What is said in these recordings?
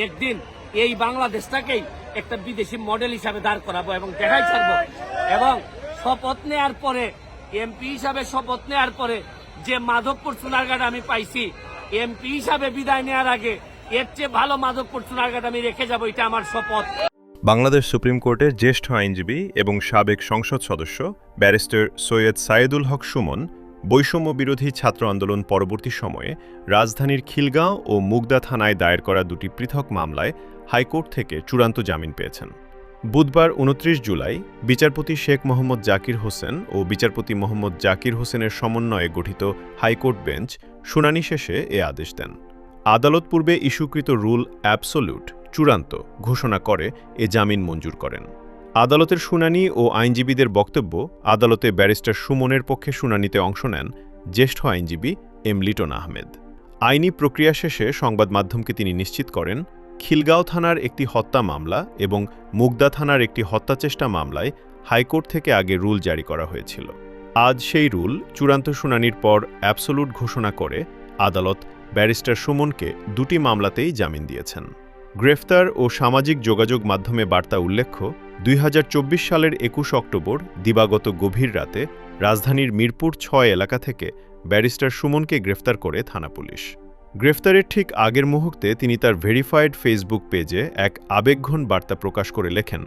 একদিন এই বাংলাদেশটাকেই একটা বিদেশি মডেল হিসাবে দাঁড় করাবো এবং দেখাই ছাড়বো। এবং শপথ নেওয়ার পরে, এমপি হিসাবে শপথ নেওয়ার পরে যে মাধবপুর সোনারঘাট আমি পাইছি, এমপি হিসাবে বিদায় নেওয়ার আগে এর চেয়ে ভালো মাধবপুর সোনারঘাট আমি রেখে যাবো, এটা আমার শপথ। বাংলাদেশ সুপ্রিম কোর্টের জ্যেষ্ঠ আইনজীবী এবং সাবেক সংসদ সদস্য ব্যারিস্টার সৈয়দ সায়েদুল হক সুমন বৈষম্য বিরোধী ছাত্র আন্দোলন পরবর্তী সময়ে রাজধানীর খিলগাঁও ও মুগদা থানায় দায়ের করা দুটি পৃথক মামলায় হাইকোর্ট থেকে চূড়ান্ত জামিন পেয়েছেন। বুধবার ২৯ জুলাই বিচারপতি শেখ মোহাম্মদ জাকির হোসেন ও বিচারপতি মোহাম্মদ জাকির হোসেনের সমন্বয়ে গঠিত হাইকোর্ট বেঞ্চ শুনানি শেষে এ আদেশ দেন। আদালত পূর্বে ইস্যুকৃত রুল অ্যাবসোলিউট চূড়ান্ত ঘোষণা করে এ জামিন মঞ্জুর করেন। আদালতের শুনানি ও আইনজীবীদের বক্তব্য আদালতে ব্যারিস্টার সুমনের পক্ষে শুনানিতে অংশ নেন জ্যেষ্ঠ আইনজীবী এম লিটন আহমেদ। আইনি প্রক্রিয়া শেষে সংবাদ মাধ্যমকে তিনি নিশ্চিত করেন, খিলগাঁও থানার একটি হত্যা মামলা এবং মুগদা থানার একটি হত্যাচেষ্টা মামলায় হাইকোর্ট থেকে আগে রুল জারি করা হয়েছিল। আজ সেই রুল চূড়ান্ত শুনানির পর অ্যাবসোলুট ঘোষণা করে আদালত ব্যারিস্টার সুমনকে দুটি মামলাতেই জামিন দিয়েছেন। গ্রেফতার ও সামাজিক যোগাযোগ মাধ্যমে বার্তা উল্লেখ্য, ২০২৪ সালের ২১ অক্টোবর দিবাগত গভীর রাতে রাজধানীর মিরপুর ৬ এলাকা থেকে ব্যারিস্টার সুমনকে গ্রেফতার করে থানা পুলিশ। গ্রেফতারের ঠিক আগের মুহূর্তে তিনি তার ভেরিফাইড ফেসবুক পেজে এক আবেগঘন বার্তা প্রকাশ করে লেখেন,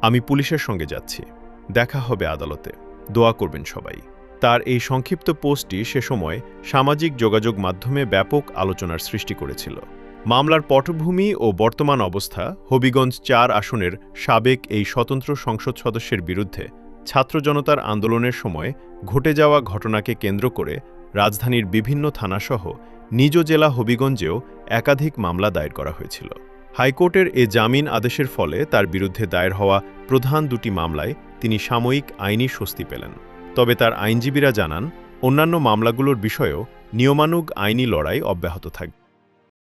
আমি পুলিশের সঙ্গে যাচ্ছি, দেখা হবে আদালতে, দোয়া করবেন সবাই। তার এই সংক্ষিপ্ত পোস্টটি সে সময় সামাজিক যোগাযোগ মাধ্যমে ব্যাপক আলোচনার সৃষ্টি করেছিল। মামলার পটভূমি ও বর্তমান অবস্থা, হবিগঞ্জ ৪ আসনের সাবেক এই স্বতন্ত্র সংসদ সদস্যের বিরুদ্ধে ছাত্র জনতার আন্দোলনের সময় ঘটে যাওয়া ঘটনাকে কেন্দ্র করে রাজধানীর বিভিন্ন থানাসহ নিজ জেলা হবিগঞ্জেও একাধিক মামলা দায়ের করা হয়েছিল। হাইকোর্টের এ জামিন আদেশের ফলে তার বিরুদ্ধে দায়ের হওয়া প্রধান দুটি মামলায় তিনি সাময়িক আইনি স্বস্তি পেলেন। তবে তার আইনজীবীরা জানান, অন্যান্য মামলাগুলোর বিষয়েও নিয়মানুগ আইনি লড়াই অব্যাহত থাকবে।